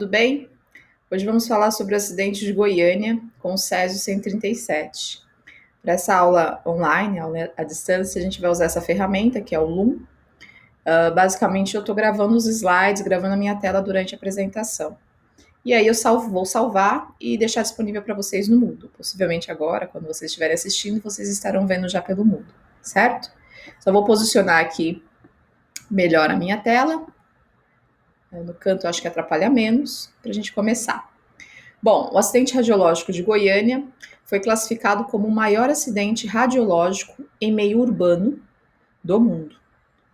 Tudo bem? Hoje vamos falar sobre o acidente de Goiânia com o Césio 137. Para essa aula online, aula à distância, a gente vai usar essa ferramenta que é o Loom. Basicamente, eu estou gravando os slides, gravando a minha tela durante a apresentação. E aí vou salvar e deixar disponível para vocês no Moodle. Possivelmente agora, quando vocês estiverem assistindo, vocês estarão vendo já pelo Moodle, certo? Só vou posicionar aqui melhor a minha tela. No canto, acho que atrapalha menos, para a gente começar. Bom, o acidente radiológico de Goiânia foi classificado como o maior acidente radiológico em meio urbano do mundo.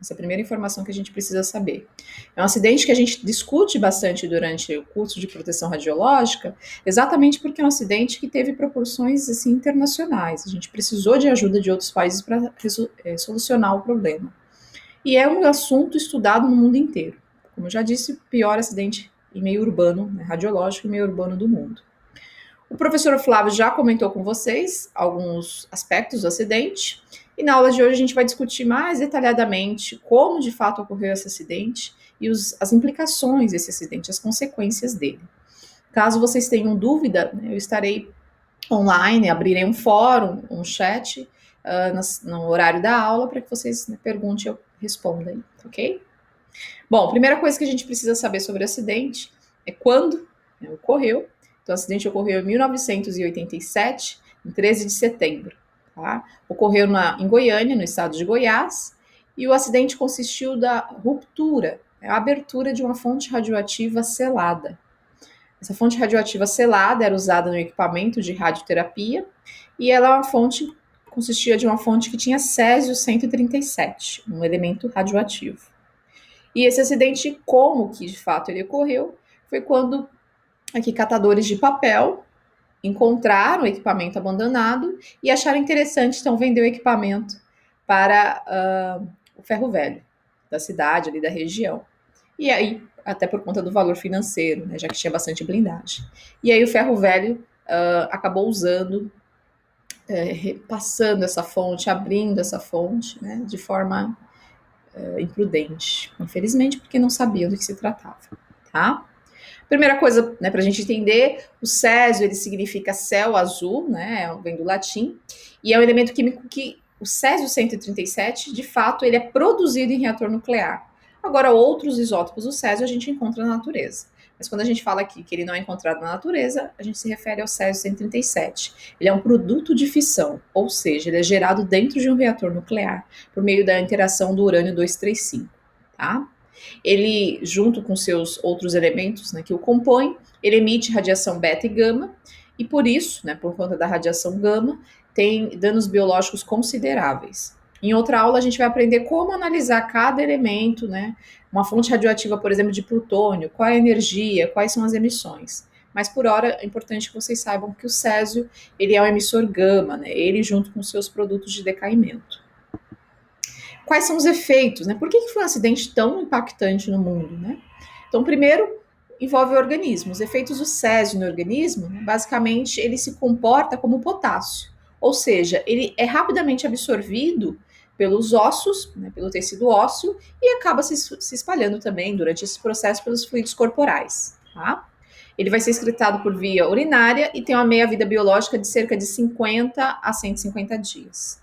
Essa é a primeira informação que a gente precisa saber. É um acidente que a gente discute bastante durante o curso de proteção radiológica, exatamente porque é um acidente que teve proporções assim, internacionais. A gente precisou de ajuda de outros países para solucionar o problema. E é um assunto estudado no mundo inteiro. Como eu já disse, o pior acidente em meio urbano, radiológico em meio urbano do mundo. O professor Flávio já comentou com vocês alguns aspectos do acidente, e na aula de hoje a gente vai discutir mais detalhadamente como de fato ocorreu esse acidente e as implicações desse acidente, as consequências dele. Caso vocês tenham dúvida, eu estarei online, abrirei um fórum, um chat no horário da aula para que vocês perguntem e eu responda aí, ok? Bom, a primeira coisa que a gente precisa saber sobre o acidente é quando ocorreu. Então, o acidente ocorreu em 1987, em 13 de setembro. Tá? Ocorreu em Goiânia, no estado de Goiás, e o acidente consistiu da ruptura, a abertura de uma fonte radioativa selada. Essa fonte radioativa selada era usada no equipamento de radioterapia e ela consistia de uma fonte que tinha césio-137, um elemento radioativo. E esse acidente, como que de fato ele ocorreu, foi quando aqui catadores de papel encontraram o equipamento abandonado e acharam interessante, então, vender o equipamento para o ferro velho da cidade, ali da região. E aí, até por conta do valor financeiro, né, já que tinha bastante blindagem. E aí o ferro velho acabou usando, passando essa fonte, abrindo essa fonte, né, de forma imprudente, infelizmente, porque não sabiam do que se tratava, tá? Primeira coisa, né, para a gente entender, o césio, ele significa céu azul, né, vem do latim, e é um elemento químico que o césio 137, de fato, ele é produzido em reator nuclear. Agora, outros isótopos do césio a gente encontra na natureza. Mas quando a gente fala aqui que ele não é encontrado na natureza, a gente se refere ao césio 137. Ele é um produto de fissão, ou seja, ele é gerado dentro de um reator nuclear por meio da interação do urânio 235, tá? Ele, junto com seus outros elementos, né, que o compõem, ele emite radiação beta e gama, e por isso, né, por conta da radiação gama, tem danos biológicos consideráveis. Em outra aula, a gente vai aprender como analisar cada elemento, né? Uma fonte radioativa, por exemplo, de plutônio, qual é a energia, quais são as emissões. Mas por hora é importante que vocês saibam que o césio ele é um emissor gama, né? Ele junto com seus produtos de decaimento. Quais são os efeitos, né? Por que foi um acidente tão impactante no mundo, né? Então, primeiro, envolve o organismo. Os efeitos do césio no organismo, basicamente, ele se comporta como potássio, ou seja, ele é rapidamente absorvido pelos ossos, né, pelo tecido ósseo, e acaba se espalhando também durante esse processo pelos fluidos corporais, tá? Ele vai ser excretado por via urinária e tem uma meia-vida biológica de cerca de 50 a 150 dias.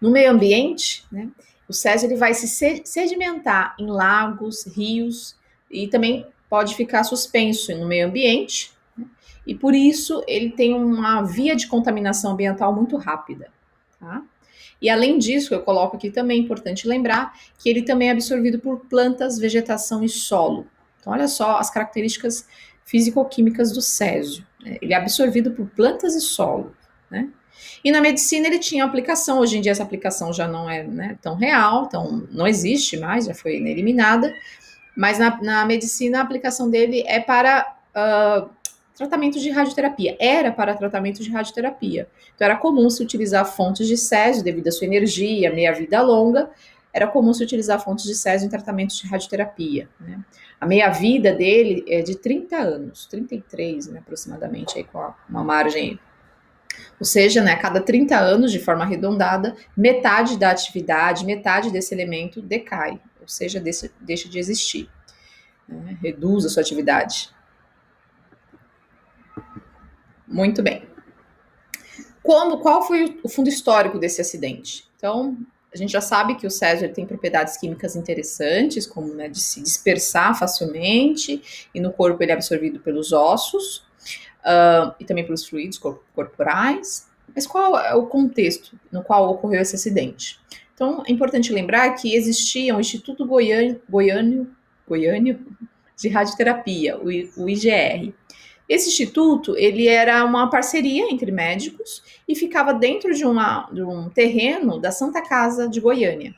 No meio ambiente, né, o césio ele vai se sedimentar em lagos, rios e também pode ficar suspenso no meio ambiente, né, e por isso ele tem uma via de contaminação ambiental muito rápida, tá? E além disso, eu coloco aqui também, é importante lembrar, que ele também é absorvido por plantas, vegetação e solo. Então, olha só as características físico-químicas do césio, né? Ele é absorvido por plantas e solo, né? E na medicina ele tinha aplicação, hoje em dia essa aplicação já não é, né, tão real, então não existe mais, já foi eliminada, mas na medicina a aplicação dele é para tratamento de radioterapia, era para tratamento de radioterapia. Então era comum se utilizar fontes de césio devido à sua energia, meia-vida longa, era comum se utilizar fontes de césio em tratamentos de radioterapia, né? A meia-vida dele é de 30 anos, 33, né, aproximadamente, aí com uma margem. Ou seja, né, a cada 30 anos, de forma arredondada, metade da atividade, metade desse elemento decai, ou seja, deixa de existir. né? Reduz a sua atividade. Muito bem. Qual foi o fundo histórico desse acidente? Então, a gente já sabe que o césio tem propriedades químicas interessantes, como, né, de se dispersar facilmente, e no corpo ele é absorvido pelos ossos, e também pelos fluidos corporais. Mas qual é o contexto no qual ocorreu esse acidente? Então, é importante lembrar que existia o Instituto Goiânia de Radioterapia, o IGR. Esse instituto, ele era uma parceria entre médicos e ficava dentro de um terreno da Santa Casa de Goiânia.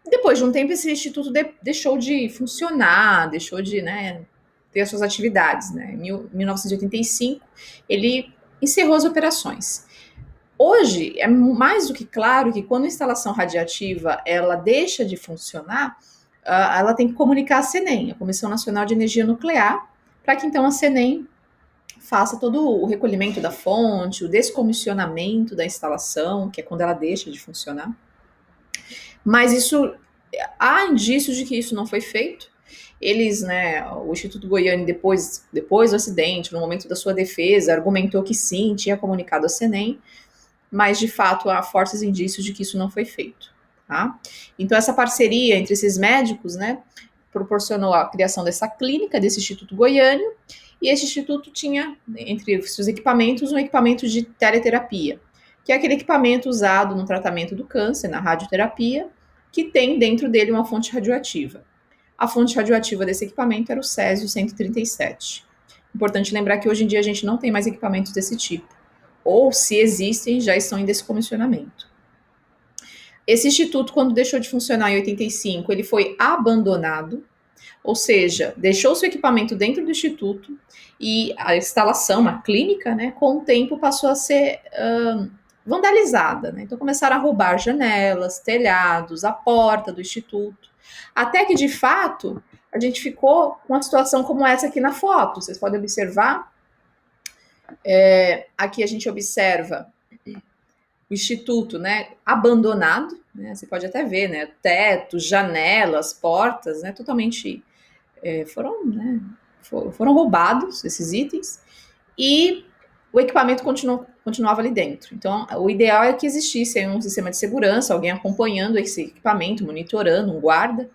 Depois de um tempo, esse instituto deixou de funcionar, deixou de, né, ter as suas atividades. Né? Em 1985, ele encerrou as operações. Hoje, é mais do que claro que quando a instalação radiativa ela deixa de funcionar, ela tem que comunicar a CENEM, a Comissão Nacional de Energia Nuclear, para que então a CENEM faça todo o recolhimento da fonte, o descomissionamento da instalação, que é quando ela deixa de funcionar. Mas isso há indícios de que isso não foi feito. Eles, né, o Instituto Goiânia, depois do acidente, no momento da sua defesa, argumentou que sim, tinha comunicado a CENEM, mas de fato há fortes indícios de que isso não foi feito. Tá? Então, essa parceria entre esses médicos, né, proporcionou a criação dessa clínica, desse Instituto Goiânia, e esse instituto tinha, entre seus equipamentos, um equipamento de teleterapia, que é aquele equipamento usado no tratamento do câncer, na radioterapia, que tem dentro dele uma fonte radioativa. A fonte radioativa desse equipamento era o césio-137. Importante lembrar que hoje em dia a gente não tem mais equipamentos desse tipo, ou se existem, já estão em descomissionamento. Esse instituto, quando deixou de funcionar em 85, ele foi abandonado, ou seja, deixou seu equipamento dentro do instituto e a instalação, uma clínica, né, com o tempo passou a ser vandalizada. Né? Então começaram a roubar janelas, telhados, a porta do instituto, até que de fato a gente ficou com uma situação como essa aqui na foto. Vocês podem observar. Aqui a gente observa o instituto, né, abandonado, né, você pode até ver, né, teto, janelas, portas, né, totalmente foram roubados esses itens e o equipamento continuava ali dentro. Então, o ideal é que existisse um sistema de segurança, alguém acompanhando esse equipamento, monitorando, um guarda,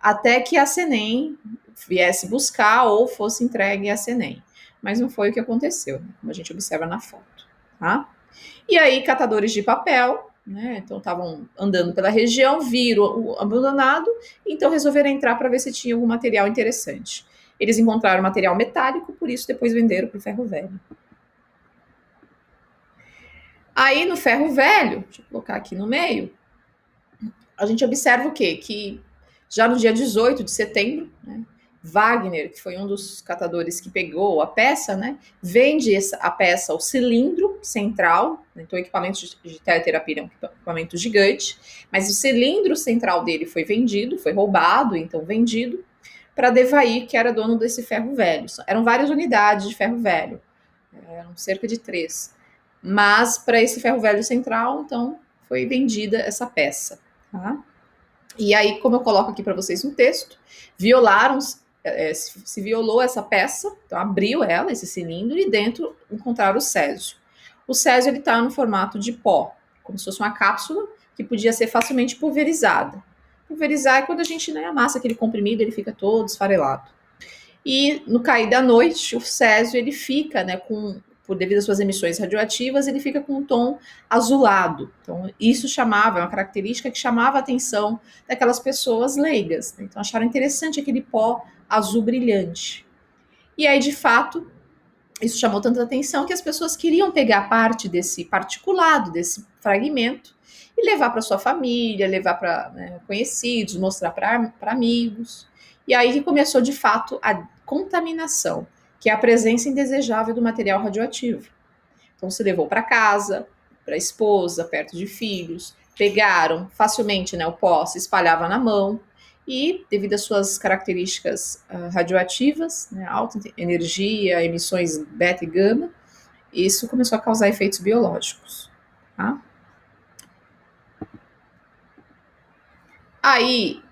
até que a CENEM viesse buscar ou fosse entregue à CENEM. Mas não foi o que aconteceu, né, como a gente observa na foto, tá? E aí, catadores de papel, né, então estavam andando pela região, viram o abandonado, então resolveram entrar para ver se tinha algum material interessante. Eles encontraram material metálico, por isso depois venderam para o ferro velho. Aí no ferro velho, deixa eu colocar aqui no meio, a gente observa o quê? Que já no dia 18 de setembro, né, Wagner, que foi um dos catadores que pegou a peça, né, vende a peça, o cilindro central, né, então o equipamento de teleterapia é um equipamento gigante, mas o cilindro central dele foi vendido, foi roubado, então vendido, para Devair, que era dono desse ferro velho. Eram várias unidades de ferro velho, eram cerca de 3. Mas para esse ferro velho central, então, foi vendida essa peça. Tá? E aí, como eu coloco aqui para vocês no texto, se violou essa peça, então abriu ela, esse cilindro, e dentro encontraram o césio. O césio ele está no formato de pó, como se fosse uma cápsula que podia ser facilmente pulverizada. Pulverizar é quando a gente, né, amassa aquele comprimido, ele fica todo esfarelado. E no cair da noite, o césio ele fica, né, por devido às suas emissões radioativas, ele fica com um tom azulado. Então, isso chamava, é uma característica que chamava a atenção daquelas pessoas leigas. Né? Então, acharam interessante aquele pó azul brilhante. E aí, de fato, isso chamou tanta atenção que as pessoas queriam pegar parte desse particulado, desse fragmento, e levar para sua família, levar para, né, conhecidos, mostrar para amigos. E aí que começou, de fato, a contaminação, que é a presença indesejável do material radioativo. Então, se levou para casa, para a esposa, perto de filhos, pegaram facilmente, né, o pó, se espalhava na mão, e devido às suas características radioativas, né, alta energia, emissões beta e gama, isso começou a causar efeitos biológicos. Tá? Aí,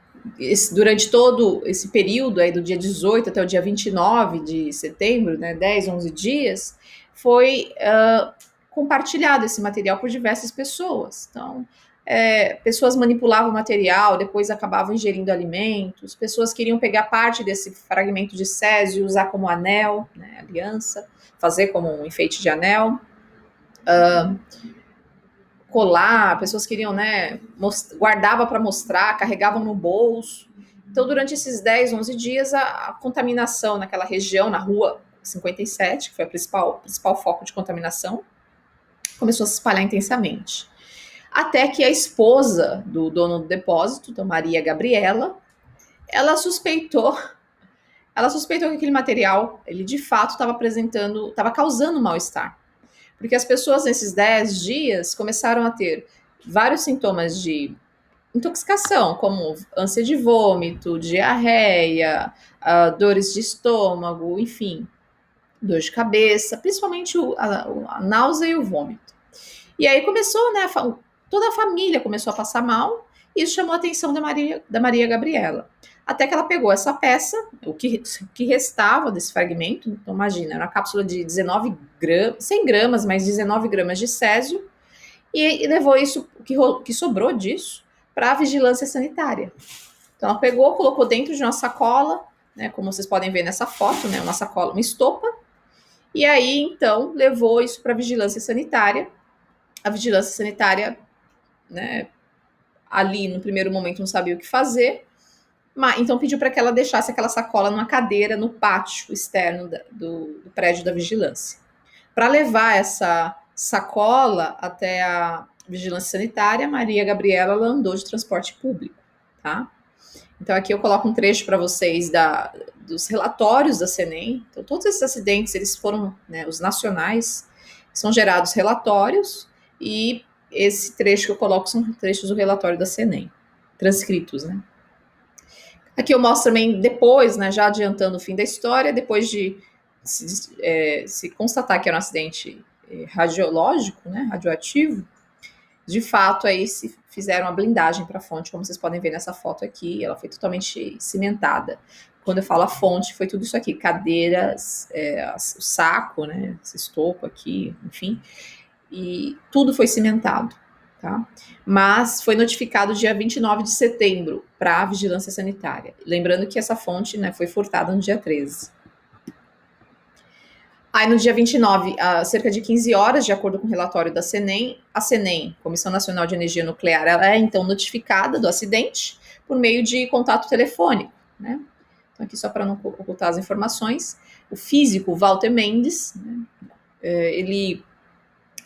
durante todo esse período aí do dia 18 até o dia 29 de setembro, né, 10, 11 dias, foi compartilhado esse material por diversas pessoas. Então, pessoas manipulavam o material, depois acabavam ingerindo alimentos, pessoas queriam pegar parte desse fragmento de césio e usar como anel, né, aliança, fazer como um enfeite de anel. Colar, pessoas queriam, né, guardava para mostrar, carregavam no bolso. Então, durante esses 10, 11 dias, a contaminação naquela região, na rua 57, que foi o principal foco de contaminação, começou a se espalhar intensamente. Até que a esposa do dono do depósito, então Maria Gabriela, ela suspeitou que aquele material, ele de fato estava causando mal-estar. Porque as pessoas nesses 10 dias começaram a ter vários sintomas de intoxicação, como ânsia de vômito, diarreia, dores de estômago, enfim, dor de cabeça, principalmente a náusea e o vômito. E aí começou, né, toda a família começou a passar mal, e isso chamou a atenção da Maria Gabriela. Até que ela pegou essa peça, o que restava desse fragmento, então imagina, era uma cápsula de 19 gramas, 100 gramas, mais 19 gramas de césio, e levou isso, o que sobrou disso, para a vigilância sanitária. Então ela pegou, colocou dentro de uma sacola, né, como vocês podem ver nessa foto, né, uma sacola, uma estopa, e aí então levou isso para a vigilância sanitária. A vigilância sanitária, né, ali no primeiro momento não sabia o que fazer, mas então pediu para que ela deixasse aquela sacola numa cadeira no pátio externo do prédio da vigilância. Para levar essa sacola até a vigilância sanitária, Maria Gabriela andou de transporte público, tá? Então aqui eu coloco um trecho para vocês dos relatórios da CENEM. Então todos esses acidentes, eles foram, né, os nacionais, são gerados relatórios, e esse trecho que eu coloco são trechos do relatório da CENEM, transcritos, né? Aqui eu mostro também depois, né, já adiantando o fim da história, depois de se constatar que era um acidente radiológico, né, radioativo, de fato aí se fizeram a blindagem para a fonte, como vocês podem ver nessa foto aqui, ela foi totalmente cimentada. Quando eu falo a fonte, foi tudo isso aqui, cadeiras, o saco, né, esse estopo aqui, enfim, e tudo foi cimentado, tá? Mas foi notificado dia 29 de setembro para a vigilância sanitária. Lembrando que essa fonte, né, foi furtada no dia 13. Aí no dia 29, a cerca de 15 horas, de acordo com o relatório da CENEM, a CENEM, Comissão Nacional de Energia Nuclear, ela é então notificada do acidente por meio de contato telefônico, né? Então aqui só para não ocultar as informações, o físico Walter Mendes, né, ele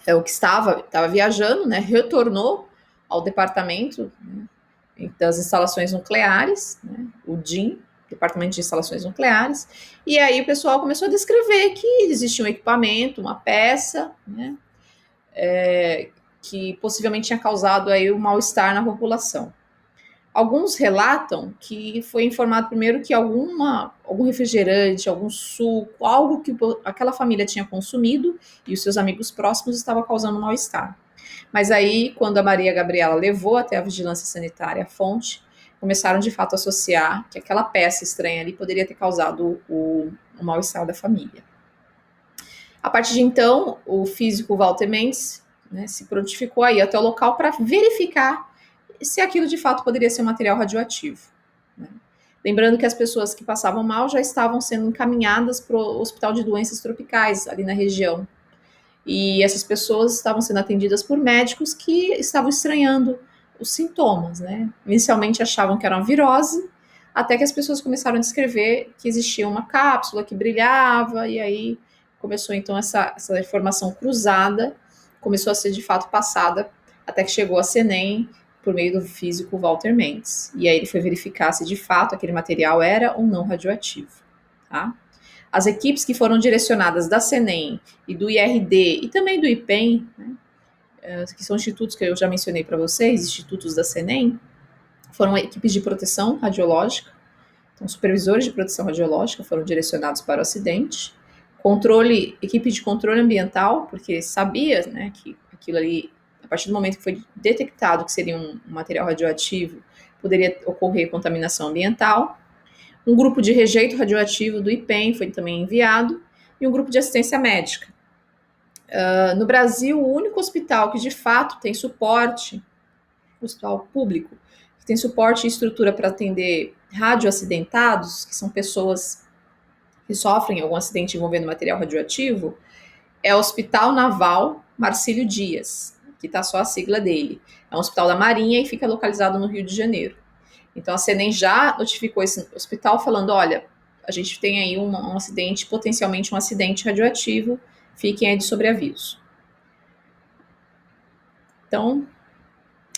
o que estava viajando, né, retornou ao departamento, né, das instalações nucleares, né, o DIN, Departamento de Instalações Nucleares, e aí o pessoal começou a descrever que existia um equipamento, uma peça, né, que possivelmente tinha causado aí o mal-estar na população. Alguns relatam que foi informado primeiro que algum refrigerante, algum suco, algo que aquela família tinha consumido e os seus amigos próximos estava causando mal-estar. Mas aí, quando a Maria Gabriela levou até a vigilância sanitária a fonte, começaram de fato a associar que aquela peça estranha ali poderia ter causado o mal-estar da família. A partir de então, o físico Walter Mendes, né, se prontificou aí até o local para verificar se aquilo de fato poderia ser um material radioativo, né? Lembrando que as pessoas que passavam mal já estavam sendo encaminhadas para o Hospital de Doenças Tropicais, ali na região. E essas pessoas estavam sendo atendidas por médicos que estavam estranhando os sintomas, né? Inicialmente achavam que era uma virose, até que as pessoas começaram a descrever que existia uma cápsula que brilhava, e aí começou então essa informação cruzada, começou a ser de fato passada, até que chegou a CENEM por meio do físico Walter Mendes. E aí ele foi verificar se de fato aquele material era ou não radioativo, tá? As equipes que foram direcionadas da CENEM e do IRD e também do IPEM, né, que são institutos que eu já mencionei para vocês, institutos da CENEM, foram equipes de proteção radiológica. Então, supervisores de proteção radiológica foram direcionados para o acidente. Equipe de controle ambiental, porque sabia, né, que aquilo ali, a partir do momento que foi detectado que seria um material radioativo, poderia ocorrer contaminação ambiental. Um grupo de rejeito radioativo do IPEM foi também enviado, e um grupo de assistência médica. No Brasil, o único hospital que de fato tem suporte, hospital público, que tem suporte e estrutura para atender radioacidentados, que são pessoas que sofrem algum acidente envolvendo material radioativo, é o Hospital Naval Marcílio Dias, que está só a sigla dele. É um hospital da Marinha e fica localizado no Rio de Janeiro. Então a CENEM já notificou esse hospital falando, olha, a gente tem aí um acidente, potencialmente um acidente radioativo, fiquem aí de sobreaviso. Então,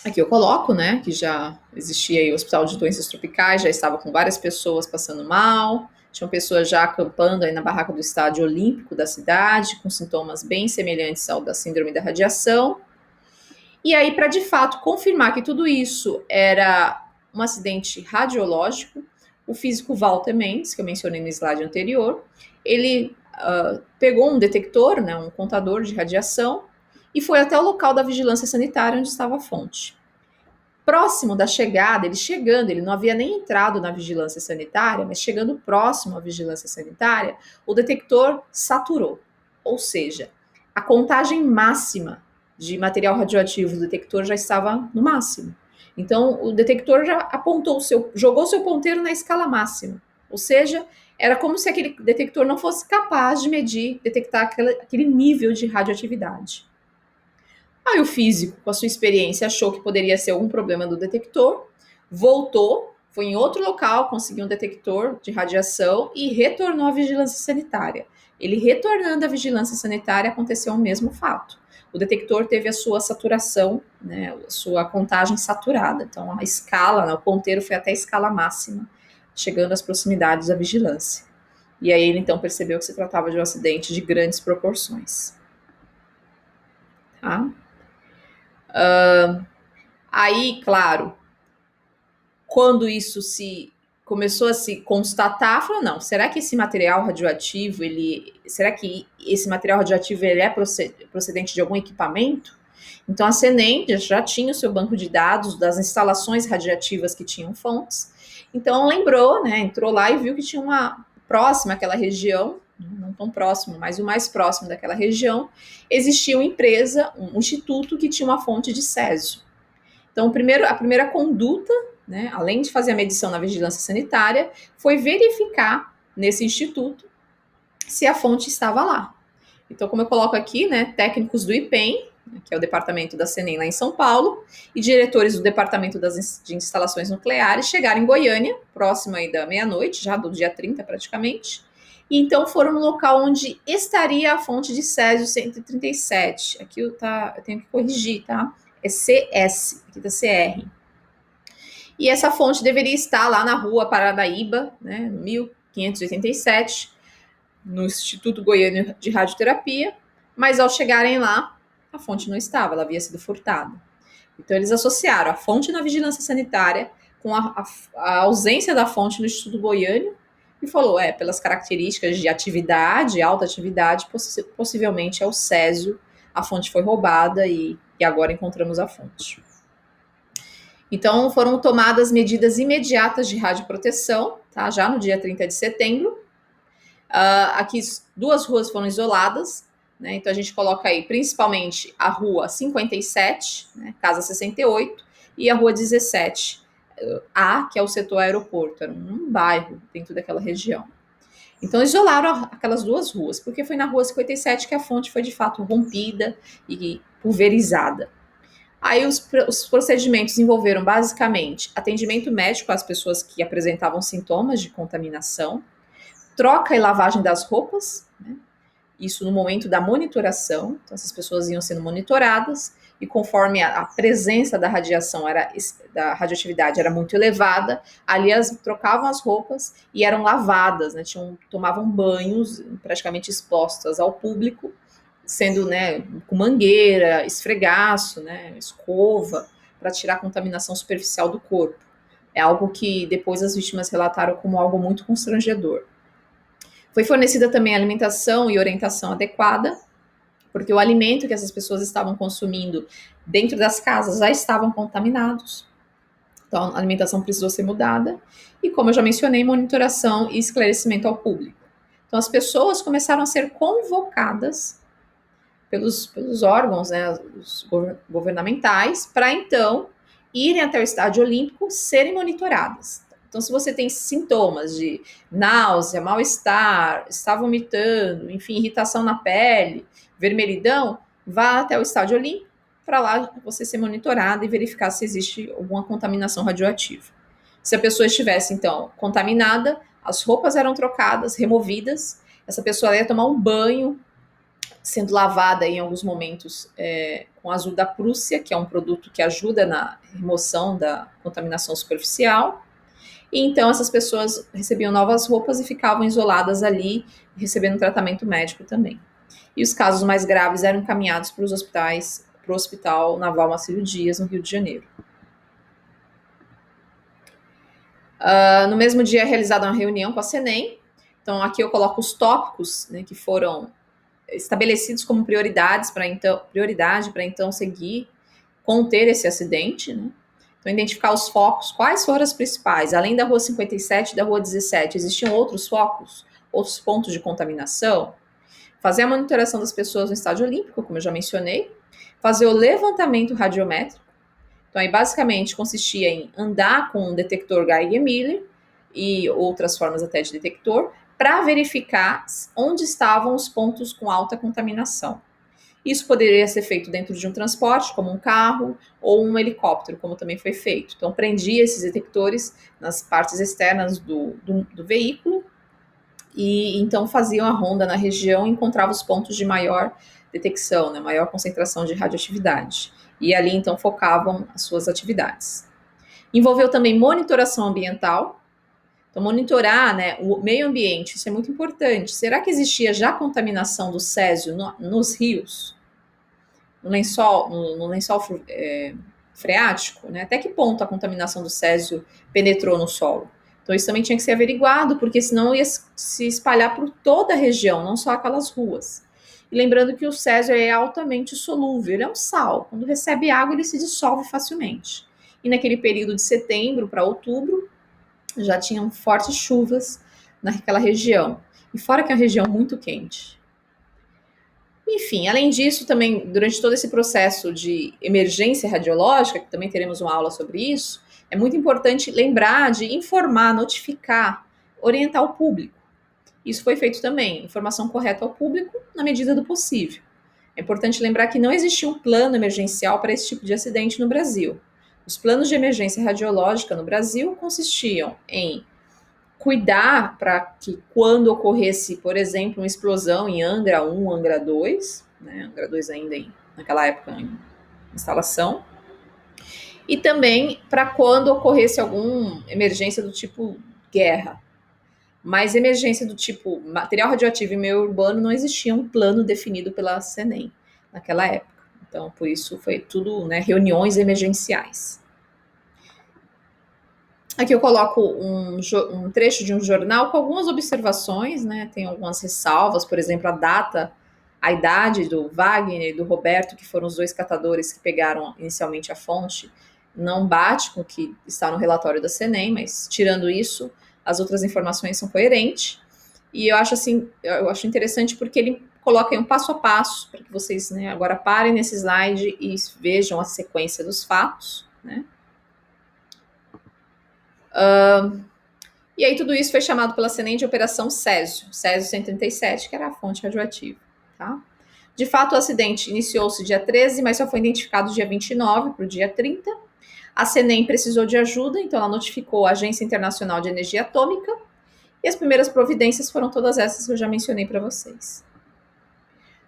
aqui eu coloco, né, que já existia aí o Hospital de Doenças Tropicais, já estava com várias pessoas passando mal, tinham pessoas já acampando aí na barraca do estádio olímpico da cidade, com sintomas bem semelhantes ao da síndrome da radiação. E aí, para de fato confirmar que tudo isso era um acidente radiológico, o físico Walter Mendes, que eu mencionei no slide anterior, ele pegou um detector, né, um contador de radiação, e foi até o local da vigilância sanitária onde estava a fonte. Próximo da chegada, ele não havia nem entrado na vigilância sanitária, mas chegando próximo à vigilância sanitária, o detector saturou. Ou seja, a contagem máxima de material radioativo do detector já estava no máximo. Então, o detector já apontou jogou seu ponteiro na escala máxima. Ou seja, era como se aquele detector não fosse capaz de detectar aquele nível de radioatividade. Aí o físico, com a sua experiência, achou que poderia ser algum problema do detector, voltou, foi em outro local, conseguiu um detector de radiação e retornou à vigilância sanitária. Ele retornando à vigilância sanitária, aconteceu o mesmo fato. O detector teve a sua saturação, né, a sua contagem saturada. Então, a escala, né, o ponteiro foi até a escala máxima, chegando às proximidades da vigilância. E aí ele, então, percebeu que se tratava de um acidente de grandes proporções. Tá? Aí, claro, quando isso começou a se constatar, falou, não, será que esse material radioativo, será que esse material radioativo ele é procedente de algum equipamento? Então a CENEM já tinha o seu banco de dados das instalações radiativas que tinham fontes, então lembrou, né, entrou lá e viu que tinha uma próxima àquela região, não tão próximo, mas o mais próximo daquela região, existia uma empresa, um instituto que tinha uma fonte de césio. Então, a primeira conduta, né, além de fazer a medição na vigilância sanitária, foi verificar nesse instituto se a fonte estava lá. Então, como eu coloco aqui, né, técnicos do IPEM, que é o departamento da CENEM lá em São Paulo, e diretores do departamento de instalações nucleares chegaram em Goiânia, próximo aí da meia-noite, já do dia 30 praticamente, e então foram no local onde estaria a fonte de césio 137. Aqui eu tenho que corrigir, tá? É CS, aqui tá CR. E essa fonte deveria estar lá na rua Paranaíba, né, no 1587, no Instituto Goiano de Radioterapia, mas ao chegarem lá, a fonte não estava, ela havia sido furtada. Então eles associaram a fonte na vigilância sanitária com a ausência da fonte no Instituto Goiano e falou, pelas características de atividade, alta atividade, possivelmente é o césio, a fonte foi roubada e agora encontramos a fonte. Então, foram tomadas medidas imediatas de radioproteção, tá? Já no dia 30 de setembro. Aqui, 2 ruas foram isoladas, né? Então, a gente coloca aí, principalmente, a rua 57, né? Casa 68, e a rua 17, que é o setor aeroporto, era um bairro dentro daquela região. Então, isolaram aquelas 2 ruas, porque foi na rua 57 que a fonte foi, de fato, rompida e pulverizada. Aí os procedimentos envolveram basicamente atendimento médico às pessoas que apresentavam sintomas de contaminação, troca e lavagem das roupas, né? Isso no momento da monitoração, então essas pessoas iam sendo monitoradas e conforme a presença da radiação da radioatividade era muito elevada, ali elas trocavam as roupas e eram lavadas, né? Tomavam banhos praticamente expostas ao público, sendo, né, com mangueira, esfregaço, né, escova, para tirar a contaminação superficial do corpo. É algo que depois as vítimas relataram como algo muito constrangedor. Foi fornecida também alimentação e orientação adequada, porque o alimento que essas pessoas estavam consumindo dentro das casas já estavam contaminados. Então, a alimentação precisou ser mudada. E, como eu já mencionei, monitoração e esclarecimento ao público. Então, as pessoas começaram a ser convocadas pelos órgãos, né, os governamentais, para então irem até o estádio olímpico, serem monitoradas. Então, se você tem sintomas de náusea, mal-estar, está vomitando, enfim, irritação na pele, vermelhidão, vá até o estádio olímpico para lá você ser monitorada e verificar se existe alguma contaminação radioativa. Se a pessoa estivesse, então, contaminada, as roupas eram trocadas, removidas, essa pessoa ia tomar um banho, sendo lavada em alguns momentos com azul da Prússia, que é um produto que ajuda na remoção da contaminação superficial. E então essas pessoas recebiam novas roupas e ficavam isoladas ali, recebendo tratamento médico também. E os casos mais graves eram encaminhados para os hospitais, para o Hospital Naval Marcílio Dias, no Rio de Janeiro. No mesmo dia é realizada uma reunião com a CENEM. Então aqui eu coloco os tópicos, né, que foram estabelecidos como prioridade para então seguir, conter esse acidente, né? Então, identificar os focos, quais foram as principais, além da rua 57 e da rua 17, existiam outros focos, outros pontos de contaminação? Fazer a monitoração das pessoas no estádio olímpico, como eu já mencionei, fazer o levantamento radiométrico. Então, aí basicamente consistia em andar com um detector Geiger-Müller e outras formas até de detector, para verificar onde estavam os pontos com alta contaminação. Isso poderia ser feito dentro de um transporte, como um carro ou um helicóptero, como também foi feito. Então, prendia esses detectores nas partes externas do veículo e então faziam a ronda na região e encontravam os pontos de maior detecção, né, maior concentração de radioatividade. E ali, então, focavam as suas atividades. Envolveu também monitoração ambiental. Então, monitorar, né, o meio ambiente, isso é muito importante. Será que existia já contaminação do césio nos rios? No lençol freático? Né? Até que ponto a contaminação do césio penetrou no solo? Então, isso também tinha que ser averiguado, porque senão ia se espalhar por toda a região, não só aquelas ruas. E lembrando que o césio é altamente solúvel, ele é um sal. Quando recebe água, ele se dissolve facilmente. E naquele período de setembro para outubro, já tinham fortes chuvas naquela região. E fora que é uma região muito quente. Enfim, além disso, também, durante todo esse processo de emergência radiológica, que também teremos uma aula sobre isso, é muito importante lembrar de informar, notificar, orientar o público. Isso foi feito também, informação correta ao público na medida do possível. É importante lembrar que não existia um plano emergencial para esse tipo de acidente no Brasil. Os planos de emergência radiológica no Brasil consistiam em cuidar para que quando ocorresse, por exemplo, uma explosão em Angra 1, Angra 2, né, Angra 2 ainda naquela época em instalação, e também para quando ocorresse alguma emergência do tipo guerra. Mas emergência do tipo material radioativo e meio urbano não existia um plano definido pela CENEM naquela época. Então, por isso foi tudo, né, reuniões emergenciais. Aqui eu coloco um trecho de um jornal com algumas observações, né? Tem algumas ressalvas, por exemplo, a idade do Wagner e do Roberto, que foram os dois catadores que pegaram inicialmente a fonte, não bate com o que está no relatório da CENEM, mas tirando isso, as outras informações são coerentes. E eu acho interessante porque ele coloca aí um passo a passo para que vocês, né, agora parem nesse slide e vejam a sequência dos fatos, né? E aí tudo isso foi chamado pela CENEM de Operação Césio 137, que era a fonte radioativa. Tá? De fato, o acidente iniciou-se dia 13, mas só foi identificado dia 29 para o dia 30. A CENEM precisou de ajuda, então ela notificou a Agência Internacional de Energia Atômica e as primeiras providências foram todas essas que eu já mencionei para vocês.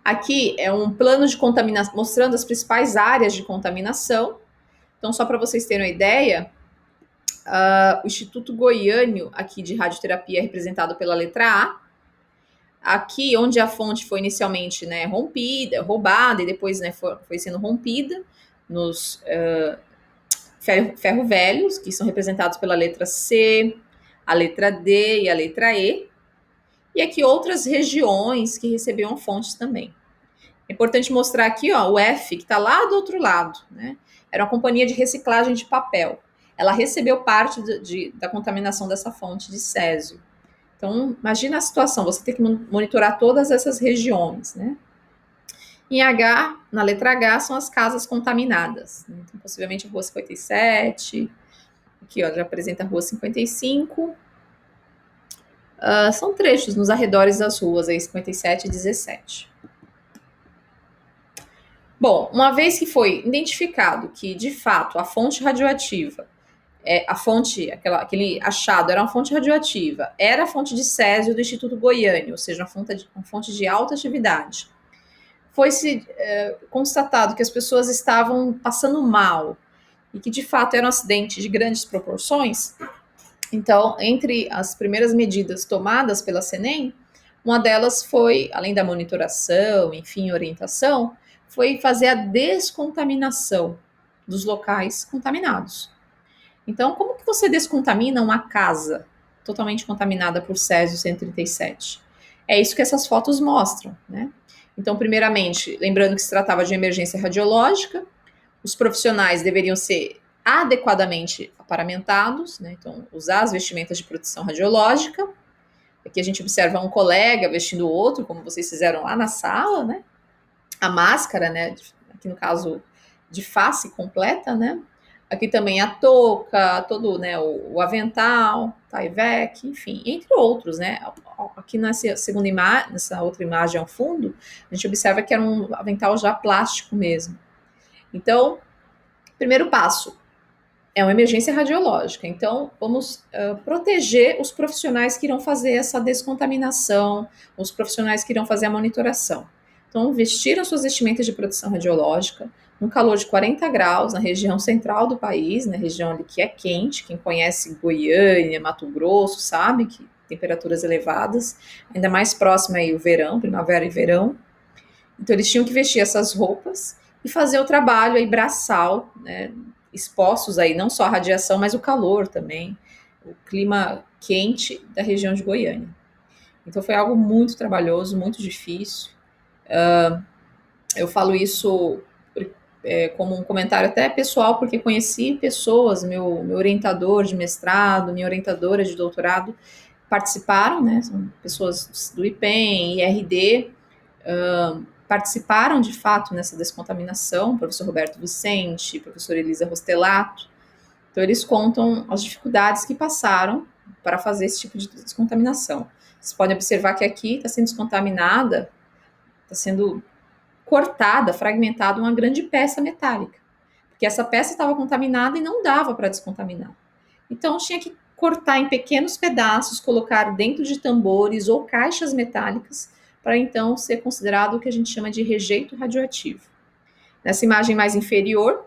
Aqui é um plano de contaminação, mostrando as principais áreas de contaminação. Então, só para vocês terem uma ideia, o Instituto Goiânio, aqui de radioterapia, é representado pela letra A. Aqui, onde a fonte foi inicialmente, né, roubada, e depois, né, foi sendo rompida, nos ferro velhos, que são representados pela letra C, a letra D e a letra E. E aqui outras regiões que recebiam fontes também. É importante mostrar aqui, ó, o F, que está lá do outro lado, né? Era uma companhia de reciclagem de papel. ela recebeu parte da contaminação dessa fonte de césio. Então, imagina a situação, você tem que monitorar todas essas regiões, né? Em H, na letra H, são as casas contaminadas. Então, possivelmente a rua 57, aqui ó, já apresenta a rua 55. São trechos nos arredores das ruas, aí 57 e 17. Bom, uma vez que foi identificado que, de fato, a fonte radioativa, aquele achado era uma fonte radioativa, era a fonte de césio do Instituto Goiânia, ou seja, uma fonte de alta atividade, foi-se constatado que as pessoas estavam passando mal e que, de fato, era um acidente de grandes proporções. Então, entre as primeiras medidas tomadas pela CENEM, uma delas foi, além da monitoração, enfim, orientação, foi fazer a descontaminação dos locais contaminados. Então, como que você descontamina uma casa totalmente contaminada por césio 137? É isso que essas fotos mostram, né? Então, primeiramente, lembrando que se tratava de emergência radiológica, os profissionais deveriam ser adequadamente aparamentados, né? Então, usar as vestimentas de proteção radiológica. Aqui a gente observa um colega vestindo o outro, como vocês fizeram lá na sala, né? A máscara, né? Aqui no caso, de face completa, né? Aqui também a touca, todo, né, o avental, Tyvek, enfim, entre outros, né? Aqui nessa outra imagem ao fundo, a gente observa que era um avental já plástico mesmo. Então, primeiro passo é uma emergência radiológica. Então, vamos proteger os profissionais que irão fazer essa descontaminação, os profissionais que irão fazer a monitoração. Então, vestiram suas vestimentas de proteção radiológica, um calor de 40 graus na região central do país, na região ali que é quente. Quem conhece Goiânia, Mato Grosso, sabe que temperaturas elevadas, ainda mais próximo aí o verão, primavera e verão. Então, eles tinham que vestir essas roupas e fazer o trabalho aí braçal, né, expostos aí não só à radiação, mas o calor também, o clima quente da região de Goiânia. Então, foi algo muito trabalhoso, muito difícil. Eu falo isso como um comentário até pessoal, porque conheci pessoas, meu orientador de mestrado, minha orientadora de doutorado, participaram, né, são pessoas do IPEM, IRD, participaram de fato nessa descontaminação, o professor Roberto Vicente, a professora Elisa Rostelato. Então, eles contam as dificuldades que passaram para fazer esse tipo de descontaminação. Vocês podem observar que aqui está sendo descontaminada, está sendo cortada, fragmentada uma grande peça metálica, porque essa peça estava contaminada e não dava para descontaminar. Então, tinha que cortar em pequenos pedaços, colocar dentro de tambores ou caixas metálicas, para então ser considerado o que a gente chama de rejeito radioativo. Nessa imagem mais inferior,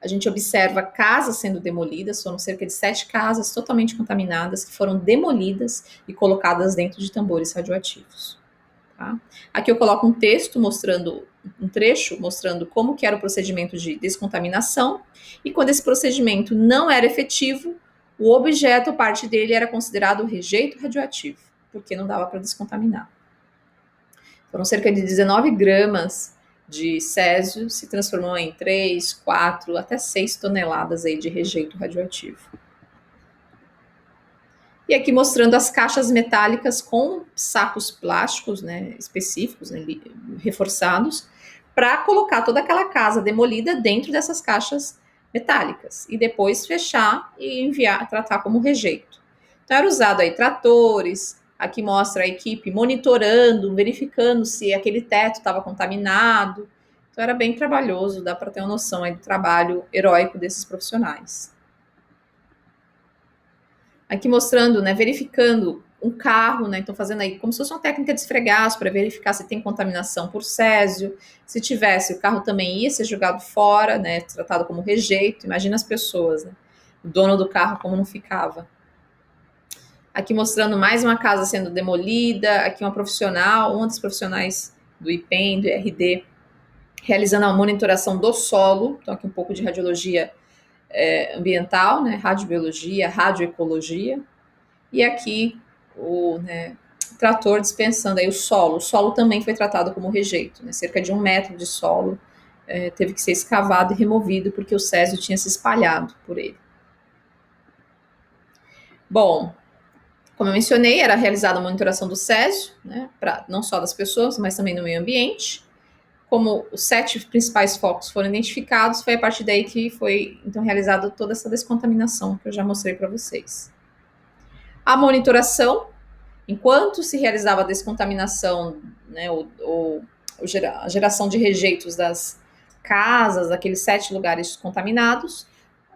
a gente observa casas sendo demolidas, foram cerca de 7 casas totalmente contaminadas, que foram demolidas e colocadas dentro de tambores radioativos. Tá? Aqui eu coloco um texto mostrando, um trecho mostrando como que era o procedimento de descontaminação, e quando esse procedimento não era efetivo, o objeto, parte dele, era considerado rejeito radioativo, porque não dava para descontaminar. Foram cerca de 19 gramas de césio, se transformou em 3, 4, até 6 toneladas aí de rejeito radioativo. E aqui mostrando as caixas metálicas com sacos plásticos, né, específicos, né, reforçados, para colocar toda aquela casa demolida dentro dessas caixas metálicas e depois fechar e enviar, tratar como rejeito. Então era usado aí tratores. Aqui mostra a equipe monitorando, verificando se aquele teto estava contaminado. Então era bem trabalhoso, dá para ter uma noção aí do trabalho heróico desses profissionais. Aqui mostrando, né, verificando um carro, né, então fazendo aí como se fosse uma técnica de esfregaço para verificar se tem contaminação por césio. Se tivesse, o carro também ia ser jogado fora, né, tratado como rejeito. Imagina as pessoas, né, o dono do carro como não ficava. Aqui mostrando mais uma casa sendo demolida, aqui uma dos profissionais do IPEM, do IRD, realizando a monitoração do solo. Então aqui um pouco de radiologia ambiental, né, radiobiologia, radioecologia. E aqui o trator dispensando aí o solo. O solo também foi tratado como rejeito, né, cerca de 1 metro de solo teve que ser escavado e removido porque o césio tinha se espalhado por ele. Bom, como eu mencionei, era realizada a monitoração do césio, né, não só das pessoas, mas também do meio ambiente. Como os 7 principais focos foram identificados, foi a partir daí que foi então realizada toda essa descontaminação que eu já mostrei para vocês. A monitoração, enquanto se realizava a descontaminação, né, a geração de rejeitos das casas, daqueles 7 lugares contaminados,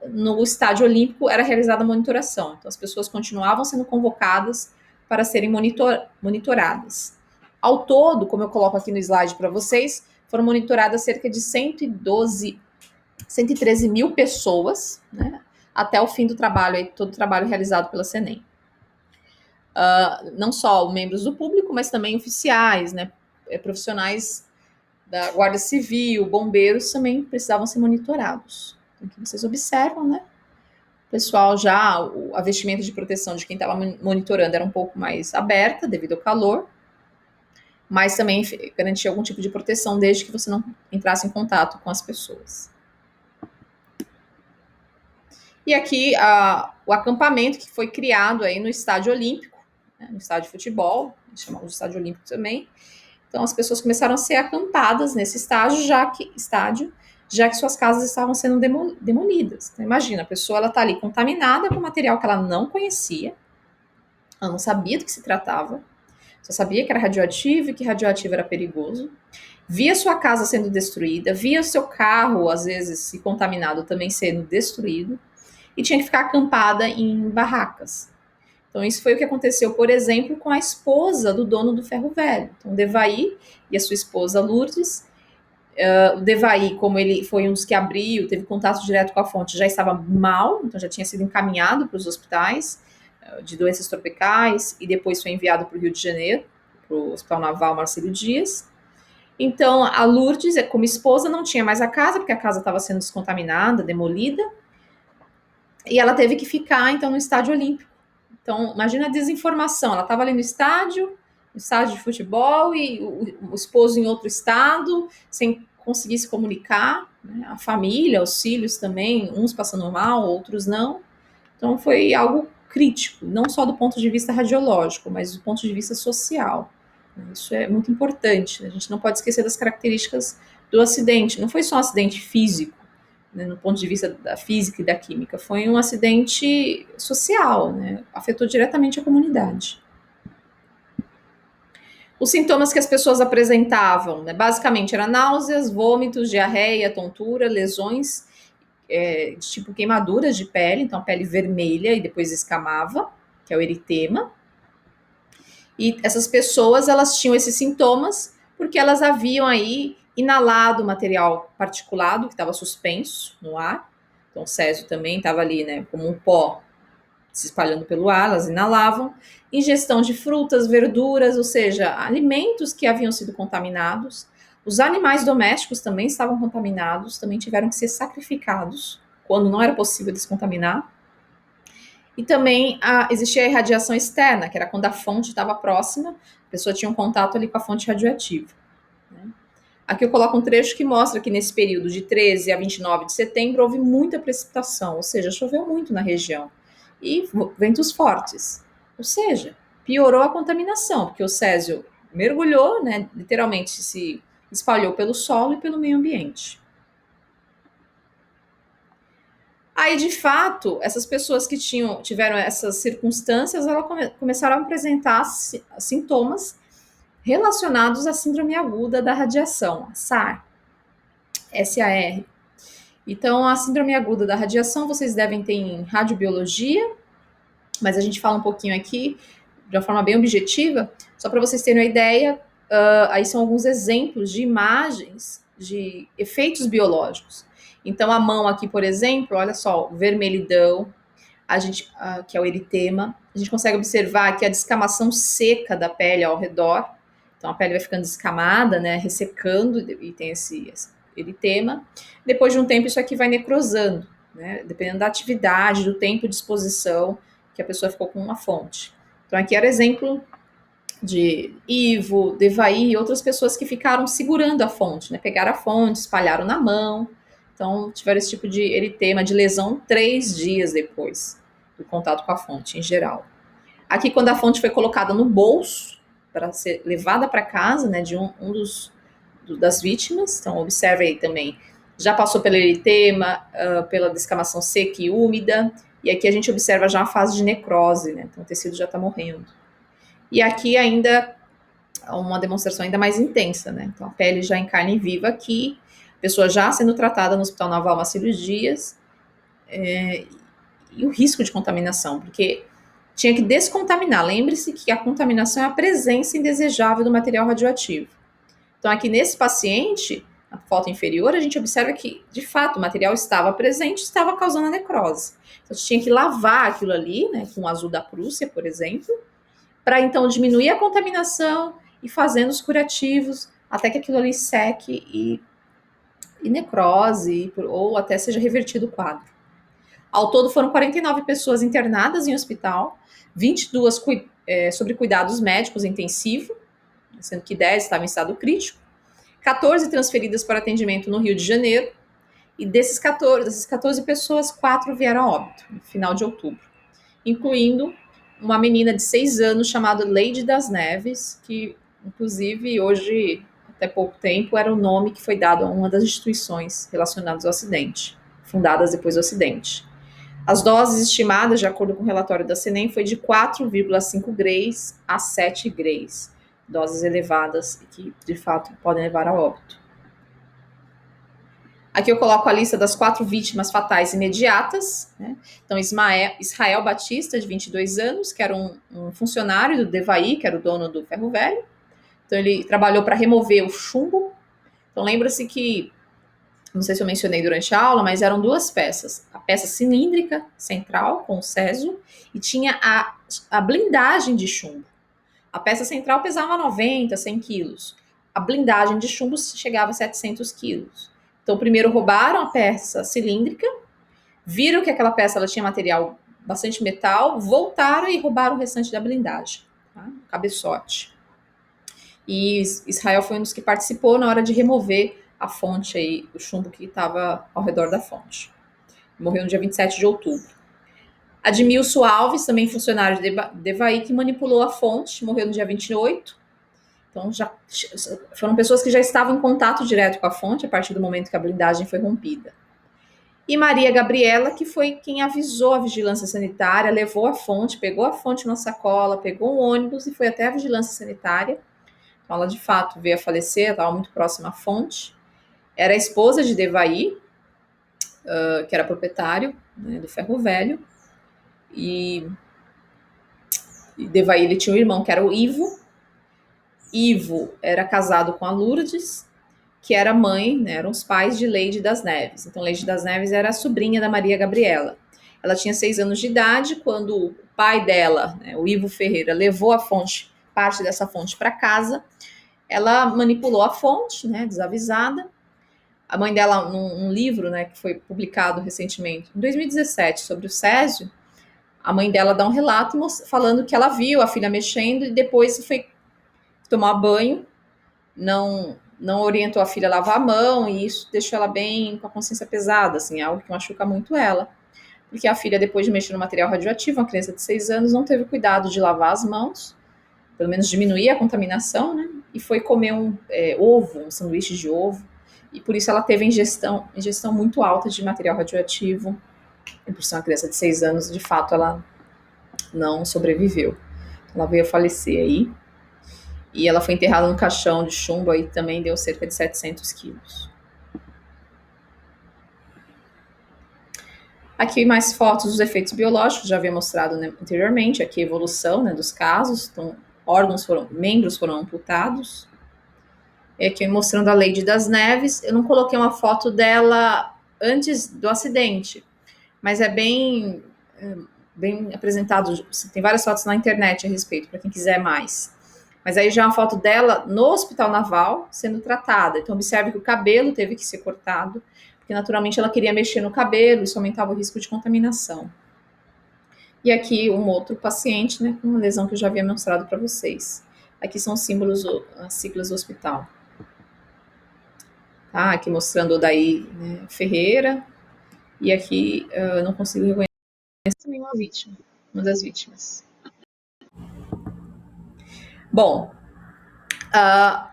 no estádio olímpico era realizada a monitoração. Então, as pessoas continuavam sendo convocadas para serem monitoradas. Ao todo, como eu coloco aqui no slide para vocês, foram monitoradas cerca de 113 mil pessoas, né, até o fim do trabalho, todo o trabalho realizado pela CENEM. Não só membros do público, mas também oficiais, né, profissionais da Guarda Civil, bombeiros também precisavam ser monitorados. Então, aqui vocês observam, né? O pessoal já, a vestimenta de proteção de quem estava monitorando era um pouco mais aberta devido ao calor, mas também garantia algum tipo de proteção desde que você não entrasse em contato com as pessoas. E aqui o acampamento que foi criado aí no estádio olímpico, né, no estádio de futebol, chamamos de estádio olímpico também. Então as pessoas começaram a ser acampadas nesse estádio, já que suas casas estavam sendo demolidas. Então, imagina, a pessoa está ali contaminada com material que ela não conhecia, ela não sabia do que se tratava, só sabia que era radioativo e que radioativo era perigoso, via sua casa sendo destruída, via o seu carro, às vezes, se contaminado também sendo destruído, e tinha que ficar acampada em barracas. Então, isso foi o que aconteceu, por exemplo, com a esposa do dono do ferro velho. Então, o Devaí e a sua esposa Lourdes. O Devaí, como ele foi um dos que abriu, teve contato direto com a fonte, já estava mal, então já tinha sido encaminhado para os hospitais de doenças tropicais e depois foi enviado para o Rio de Janeiro, para o Hospital Naval Marcelo Dias. Então, a Lourdes, como esposa, não tinha mais a casa, porque a casa estava sendo descontaminada, demolida, e ela teve que ficar, então, no estádio olímpico. Então, imagina a desinformação. Ela estava ali no estádio de futebol, e o esposo em outro estado, sem conseguir se comunicar, né? A família, os filhos também, uns passando mal, outros não. Então, foi algo crítico, não só do ponto de vista radiológico, mas do ponto de vista social. Isso é muito importante. A gente não pode esquecer das características do acidente. Não foi só um acidente físico, né, no ponto de vista da física e da química, foi um acidente social, né, afetou diretamente a comunidade. Os sintomas que as pessoas apresentavam, né, basicamente, eram náuseas, vômitos, diarreia, tontura, lesões de tipo queimaduras de pele, então a pele vermelha e depois escamava, que é o eritema. E essas pessoas, elas tinham esses sintomas porque elas haviam aí inalado material particulado que estava suspenso no ar. Então o césio também estava ali, né, como um pó se espalhando pelo ar, elas inalavam. Ingestão de frutas, verduras, ou seja, alimentos que haviam sido contaminados. Os animais domésticos também estavam contaminados, também tiveram que ser sacrificados quando não era possível descontaminar. E também existia a irradiação externa, que era quando a fonte estava próxima, a pessoa tinha um contato ali com a fonte radioativa. Né? Aqui eu coloco um trecho que mostra que nesse período de 13 a 29 de setembro houve muita precipitação, ou seja, choveu muito na região, e ventos fortes. Ou seja, piorou a contaminação, porque o césio mergulhou, né, literalmente se espalhou pelo solo e pelo meio ambiente. Aí, de fato, essas pessoas que tiveram essas circunstâncias, elas começaram a apresentar sintomas relacionados à síndrome aguda da radiação, a SAR. S-A-R. Então, a síndrome aguda da radiação, vocês devem ter em radiobiologia, mas a gente fala um pouquinho aqui, de uma forma bem objetiva, só para vocês terem uma ideia, aí são alguns exemplos de imagens de efeitos biológicos. Então, a mão aqui, por exemplo, olha só, vermelhidão, que é o eritema. A gente consegue observar aqui a descamação seca da pele ao redor. Então, a pele vai ficando descamada, né, ressecando, e tem esse eritema. Depois de um tempo, isso aqui vai necrosando, né, dependendo da atividade, do tempo de exposição que a pessoa ficou com uma fonte. Então, aqui era exemplo de Ivo, Devaí e outras pessoas que ficaram segurando a fonte, né, pegaram a fonte, espalharam na mão. Então, tiveram esse tipo de eritema, de lesão 3 dias depois. do contato com a fonte em geral. Aqui, quando a fonte foi colocada no bolso para ser levada para casa, né, de das vítimas, então observe aí também, já passou pelo eritema, pela descamação seca e úmida, e aqui a gente observa já a fase de necrose, né, então o tecido já está morrendo. E aqui ainda uma demonstração ainda mais intensa, né, então a pele já em carne viva aqui, pessoa já sendo tratada no Hospital Naval Marcílio Dias, e o risco de contaminação, porque tinha que descontaminar. Lembre-se que a contaminação é a presença indesejável do material radioativo. Então, aqui nesse paciente, na foto inferior, a gente observa que, de fato, o material estava presente, estava causando a necrose. Então, a gente tinha que lavar aquilo ali, né, com o azul da Prússia, por exemplo, para então diminuir a contaminação e fazendo os curativos até que aquilo ali seque e necrose, ou até seja revertido o quadro. Ao todo, foram 49 pessoas internadas em hospital, 22 sobre cuidados médicos intensivos, sendo que 10 estavam em estado crítico, 14 transferidas para atendimento no Rio de Janeiro, e dessas 14 pessoas, 4 vieram a óbito, no final de outubro, incluindo uma menina de 6 anos chamada Leide das Neves, que, inclusive, hoje, até pouco tempo, era o nome que foi dado a uma das instituições relacionadas ao acidente, fundadas depois do acidente. As doses estimadas, de acordo com o relatório da CENEM, foi de 4,5 grays a 7 grays. Doses elevadas e que, de fato, podem levar a óbito. Aqui eu coloco a lista das 4 vítimas fatais imediatas, né? Então, Israel Batista, de 22 anos, que era um funcionário do Devaí, que era o dono do ferro velho. Então, ele trabalhou para remover o chumbo. Então, lembra-se que, não sei se eu mencionei durante a aula, mas eram 2 peças. A peça cilíndrica central, com o césio, e tinha a blindagem de chumbo. A peça central pesava 90, 100 quilos. A blindagem de chumbo chegava a 700 quilos. Então, primeiro roubaram a peça cilíndrica, viram que aquela peça ela tinha material bastante metal, voltaram e roubaram o restante da blindagem, tá? Cabeçote. E Israel foi um dos que participou na hora de remover a fonte aí, o chumbo que estava ao redor da fonte. Morreu no dia 27 de outubro. Admilson Alves, também funcionário de Devaí, que manipulou a fonte, morreu no dia 28. Então, já foram pessoas que já estavam em contato direto com a fonte a partir do momento que a blindagem foi rompida. E Maria Gabriela, que foi quem avisou a vigilância sanitária, levou a fonte, pegou a fonte na sacola, pegou um ônibus e foi até a vigilância sanitária. Então, ela de fato veio a falecer, estava muito próxima à fonte. Era a esposa de Devaí, que era proprietário, né, do ferro velho. E Devaí ele tinha um irmão que era o Ivo. Ivo era casado com a Lourdes, que era mãe, né, eram os pais de Leide das Neves. Então, Leide das Neves era a sobrinha da Maria Gabriela. Ela tinha 6 anos de idade quando o pai dela, né, o Ivo Ferreira, levou a fonte, parte dessa fonte para casa. Ela manipulou a fonte, né, desavisada. A mãe dela, num livro, né, que foi publicado recentemente, em 2017, sobre o césio, a mãe dela dá um relato falando que ela viu a filha mexendo e depois foi tomar banho, não orientou a filha a lavar a mão, e isso deixou ela bem com a consciência pesada, assim, algo que machuca muito ela. Porque a filha, depois de mexer no material radioativo, uma criança de 6 anos, não teve cuidado de lavar as mãos, pelo menos diminuir a contaminação, né? E foi comer um sanduíche de ovo, e por isso ela teve ingestão muito alta de material radioativo, e por ser uma criança de 6 anos, de fato, ela não sobreviveu. Ela veio a falecer aí. E ela foi enterrada no caixão de chumbo, aí também deu cerca de 700 quilos. Aqui mais fotos dos efeitos biológicos, já havia mostrado, né, anteriormente, aqui a evolução, né, dos casos, então membros foram amputados. E aqui mostrando a Leide das Neves, eu não coloquei uma foto dela antes do acidente, mas é bem apresentado, tem várias fotos na internet a respeito, para quem quiser mais. Mas aí já é uma foto dela no Hospital Naval sendo tratada. Então, observe que o cabelo teve que ser cortado, porque naturalmente ela queria mexer no cabelo, isso aumentava o risco de contaminação. E aqui um outro paciente, né, com uma lesão que eu já havia mostrado para vocês. Aqui são os símbolos, as siglas do hospital. Tá, aqui mostrando o Daí, né, Ferreira. E aqui eu não consigo reconhecer também uma vítima, uma das vítimas. Bom,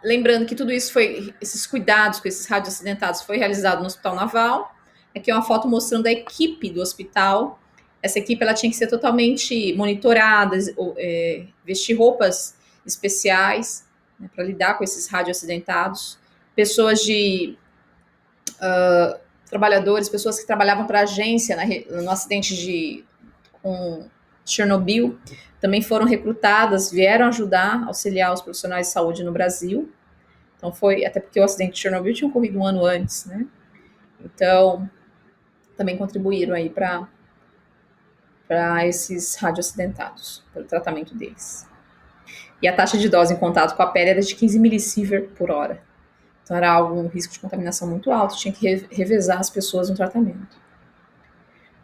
lembrando que tudo isso esses cuidados com esses radioacidentados foi realizado no Hospital Naval. Aqui é uma foto mostrando a equipe do hospital. Essa equipe ela tinha que ser totalmente monitorada, vestir roupas especiais, né, para lidar com esses radioacidentados. Pessoas trabalhadores, pessoas que trabalhavam para a agência no acidente com Chernobyl, também foram recrutadas, vieram ajudar, auxiliar os profissionais de saúde no Brasil. Então foi, até porque o acidente de Chernobyl tinha ocorrido um ano antes, né? Então, também contribuíram aí para esses radioacidentados, para o tratamento deles. E a taxa de dose em contato com a pele era de 15 milisievert por hora. Então era um risco de contaminação muito alto, tinha que revezar as pessoas no tratamento.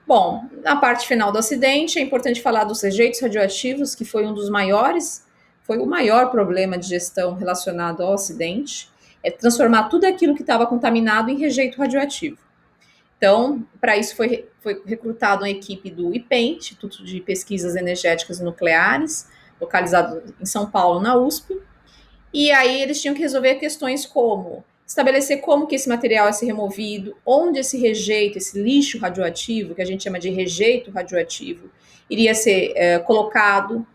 Bom, na parte final do acidente, é importante falar dos rejeitos radioativos, que foi um dos maiores, foi o maior problema de gestão relacionado ao acidente, é transformar tudo aquilo que estava contaminado em rejeito radioativo. Então, para isso foi recrutado uma equipe do IPEN, Instituto de Pesquisas Energéticas e Nucleares, localizado em São Paulo, na USP, e aí eles tinham que resolver questões como estabelecer como que esse material ia ser removido, onde esse rejeito, esse lixo radioativo, que a gente chama de rejeito radioativo, iria ser colocado,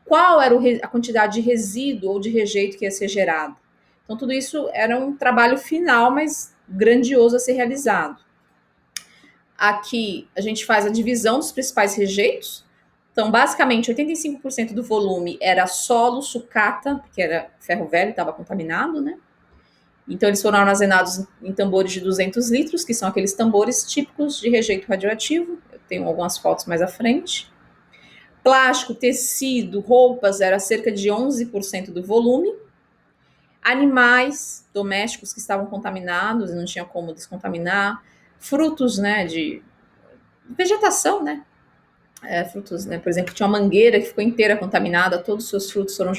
qual era a quantidade de resíduo ou de rejeito que ia ser gerado. Então, tudo isso era um trabalho final, mas grandioso a ser realizado. Aqui, a gente faz a divisão dos principais rejeitos. Então, basicamente, 85% do volume era solo, sucata, que era ferro velho, estava contaminado, né? Então, eles foram armazenados em tambores de 200 litros, que são aqueles tambores típicos de rejeito radioativo. Eu tenho algumas fotos mais à frente. Plástico, tecido, roupas, era cerca de 11% do volume. Animais domésticos que estavam contaminados, não tinha como descontaminar. Frutos, né, de vegetação, né? Frutos, né? Por exemplo, tinha uma mangueira que ficou inteira contaminada, todos os seus frutos foram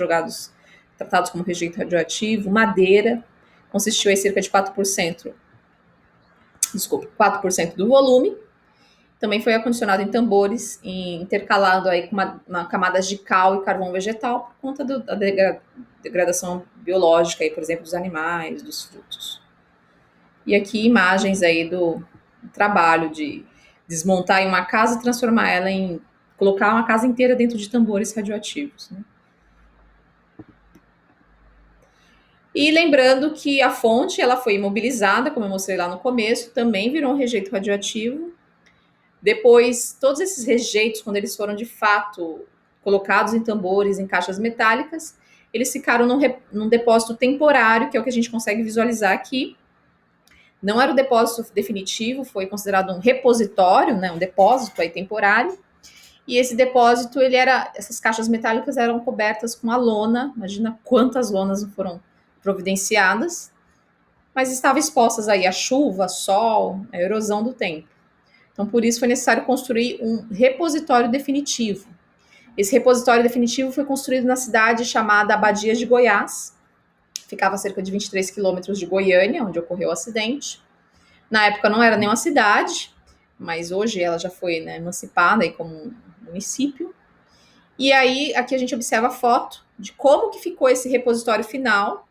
tratados como rejeito radioativo. Madeira, consistiu em cerca de 4%, 4% do volume. Também foi acondicionado em tambores, intercalado aí com camadas de cal e carvão vegetal, por conta da degradação biológica, aí, por exemplo, dos animais, dos frutos. E aqui imagens aí do trabalho de desmontar em uma casa e transformar ela colocar uma casa inteira dentro de tambores radioativos, né? E lembrando que a fonte, ela foi imobilizada, como eu mostrei lá no começo, também virou um rejeito radioativo. Depois, todos esses rejeitos, quando eles foram de fato colocados em tambores, em caixas metálicas, eles ficaram num depósito temporário, que é o que a gente consegue visualizar aqui. Não era o depósito definitivo, foi considerado um repositório, né, um depósito aí temporário. E esse depósito, essas caixas metálicas eram cobertas com a lona, imagina quantas lonas foram providenciadas, mas estavam expostas aí à chuva, sol, à erosão do tempo. Então, por isso foi necessário construir um repositório definitivo. Esse repositório definitivo foi construído na cidade chamada Abadia de Goiás, ficava a cerca de 23 quilômetros de Goiânia, onde ocorreu o acidente. Na época não era nem uma cidade, mas hoje ela já foi, né, emancipada aí como um município. E aí, aqui a gente observa a foto de como que ficou esse repositório final,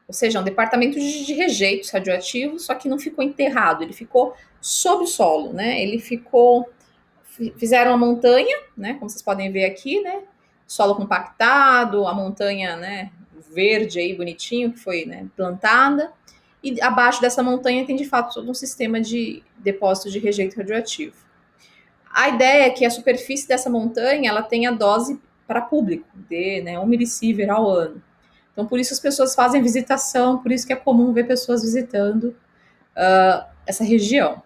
ou seja, um departamento de rejeitos radioativos, só que não ficou enterrado, ele ficou sob o solo, né? Fizeram a montanha, né? Como vocês podem ver aqui, né? Solo compactado, a montanha, né? Verde aí, bonitinho, que foi, né, plantada. E abaixo dessa montanha tem, de fato, todo um sistema de depósito de rejeito radioativo. A ideia é que a superfície dessa montanha, ela tenha dose para público, de, né, 1 milisievert ao ano. Então, por isso as pessoas fazem visitação, por isso que é comum ver pessoas visitando essa região.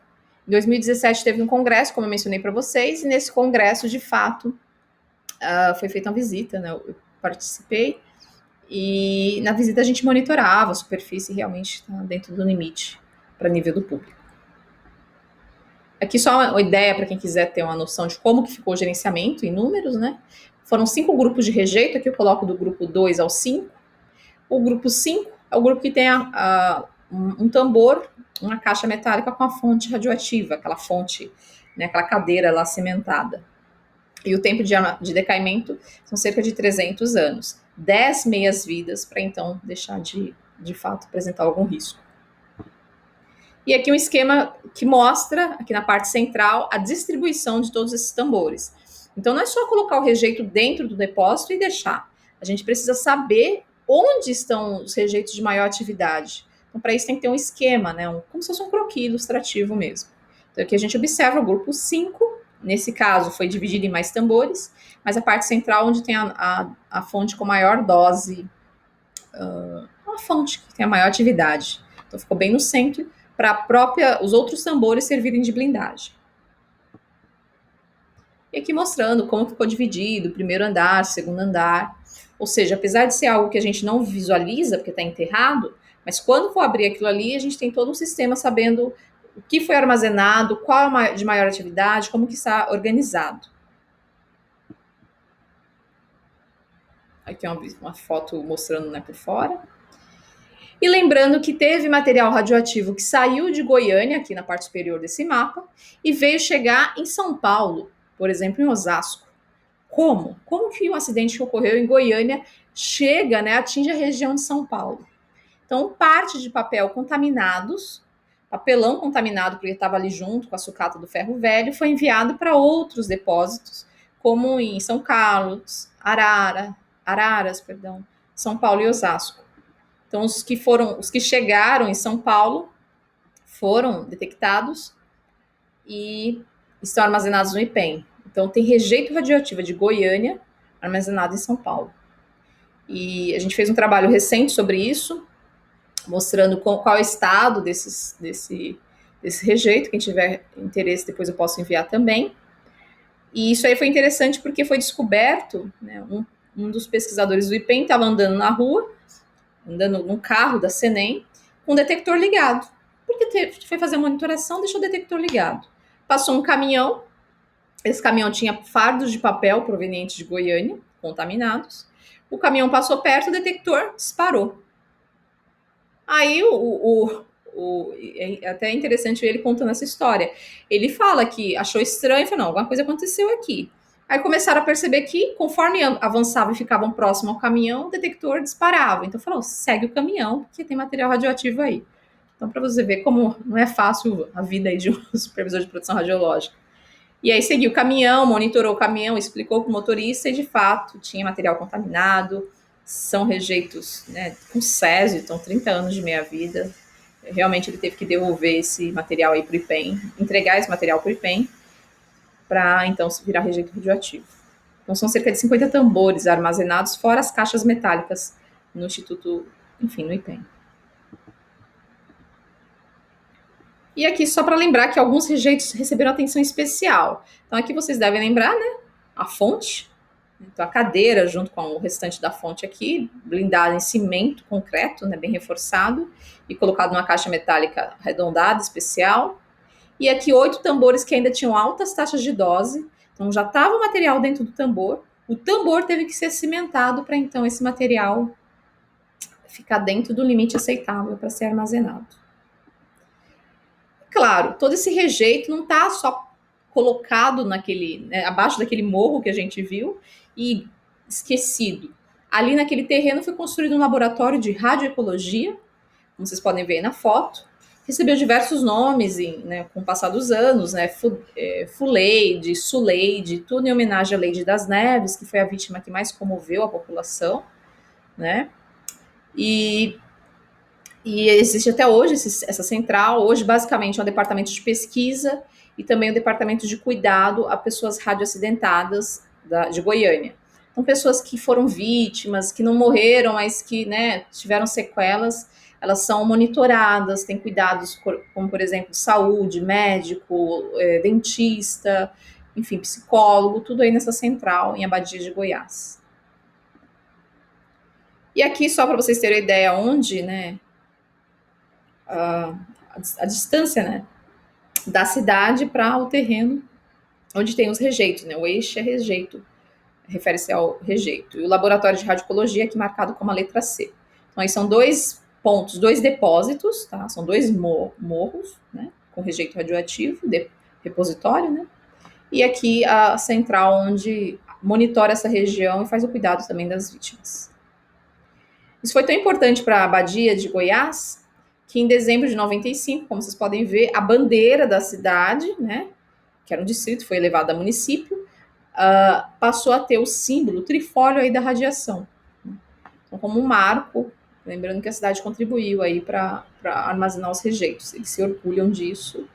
Em 2017 teve um congresso, como eu mencionei para vocês, e nesse congresso, de fato, foi feita uma visita, né? Eu participei, e na visita a gente monitorava a superfície, realmente está dentro do limite para nível do público. Aqui só uma ideia para quem quiser ter uma noção de como que ficou o gerenciamento em números, né? Foram 5 grupos de rejeito, aqui eu coloco do grupo 2 ao 5. O grupo 5 é o grupo que tem um tambor, uma caixa metálica com a fonte radioativa, aquela fonte né, aquela cadeira lá cimentada. E o tempo de decaimento são cerca de 300 anos. 10 meias-vidas para então deixar de fato apresentar algum risco. E aqui um esquema que mostra, aqui na parte central, a distribuição de todos esses tambores. Então não é só colocar o rejeito dentro do depósito e deixar. A gente precisa saber onde estão os rejeitos de maior atividade. Então para isso tem que ter um esquema, né? Como se fosse um croquis ilustrativo mesmo. Então aqui a gente observa o grupo 5, nesse caso foi dividido em mais tambores, mas a parte central onde tem a fonte com maior dose, uma fonte que tem a maior atividade. Então ficou bem no centro, para os outros tambores servirem de blindagem. E aqui mostrando como ficou dividido, primeiro andar, segundo andar. Ou seja, apesar de ser algo que a gente não visualiza, porque está enterrado, mas quando for abrir aquilo ali, a gente tem todo um sistema sabendo o que foi armazenado, qual é de maior atividade, como que está organizado. Aqui é uma foto mostrando, né, por fora. E lembrando que teve material radioativo que saiu de Goiânia, aqui na parte superior desse mapa, e veio chegar em São Paulo, por exemplo, em Osasco. Como? Como que um acidente que ocorreu em Goiânia chega, né, atinge a região de São Paulo? Então, parte de papel contaminados, papelão contaminado, porque estava ali junto com a sucata do ferro velho, foi enviado para outros depósitos, como em São Carlos, Araras, São Paulo e Osasco. Então, os que chegaram em São Paulo foram detectados e estão armazenados no IPEM. Então, tem rejeito radioativo de Goiânia armazenado em São Paulo. E a gente fez um trabalho recente sobre isso, mostrando qual é o estado desse rejeito. Quem tiver interesse, depois eu posso enviar também. E isso aí foi interessante porque foi descoberto, né, um dos pesquisadores do IPEM estava andando na rua, andando num carro da Senem, com o detector ligado. Porque foi fazer a monitoração, deixou o detector ligado. Passou um caminhão, esse caminhão tinha fardos de papel provenientes de Goiânia, contaminados. O caminhão passou perto, o detector disparou. Aí é até interessante ele contando essa história. Ele fala que achou estranho, falou, não, alguma coisa aconteceu aqui. Aí começaram a perceber que, conforme avançavam e ficavam próximo ao caminhão, o detector disparava. Então falou, segue o caminhão, porque tem material radioativo aí. Então, para você ver como não é fácil a vida aí de um supervisor de produção radiológica. E aí seguiu o caminhão, monitorou o caminhão, explicou para o motorista e, de fato, tinha material contaminado, são rejeitos, né, com césio, então 30 anos de meia-vida. Realmente ele teve que devolver esse material aí para o IPEM, entregar esse material para o IPEM, para então virar rejeito radioativo. Então são cerca de 50 tambores armazenados, fora as caixas metálicas no Instituto, enfim, no IPEM. E aqui só para lembrar que alguns rejeitos receberam atenção especial. Então aqui vocês devem lembrar, né, a fonte, então a cadeira junto com o restante da fonte aqui, blindada em cimento concreto, né, bem reforçado, e colocado numa caixa metálica arredondada, especial. E aqui 8 tambores que ainda tinham altas taxas de dose, então já estava o material dentro do tambor. O tambor teve que ser cimentado para então esse material ficar dentro do limite aceitável para ser armazenado. Claro, todo esse rejeito não está só colocado né, abaixo daquele morro que a gente viu e esquecido. Ali naquele terreno foi construído um laboratório de radioecologia, como vocês podem ver aí na foto. Recebeu diversos nomes né, com o passar dos anos, né, Fuleide, Suleide, tudo em homenagem à Leide das Neves, que foi a vítima que mais comoveu a população, né? E existe até hoje essa central. Hoje, basicamente, é um departamento de pesquisa e também um departamento de cuidado a pessoas radioacidentadas de Goiânia. Então, pessoas que foram vítimas, que não morreram, mas que, né, tiveram sequelas, elas são monitoradas, têm cuidados como, por exemplo, saúde, médico, dentista, enfim, psicólogo, tudo aí nessa central em Abadia de Goiás. E aqui, só para vocês terem ideia onde, né, a distância, né, da cidade para o terreno onde tem os rejeitos, né? O eixo é rejeito, refere-se ao rejeito. E o laboratório de radioecologia aqui marcado como a letra C. Então aí são 2 pontos, 2 depósitos, tá? São 2 morros, né, com rejeito radioativo, repositório, né? E aqui a central onde monitora essa região e faz o cuidado também das vítimas. Isso foi tão importante para a Abadia de Goiás, que em dezembro de 95, como vocês podem ver, a bandeira da cidade, né, que era um distrito, foi elevada a município, passou a ter o símbolo o trifólio aí da radiação. Então, como um marco, lembrando que a cidade contribuiu aí para armazenar os rejeitos. Eles se orgulham disso,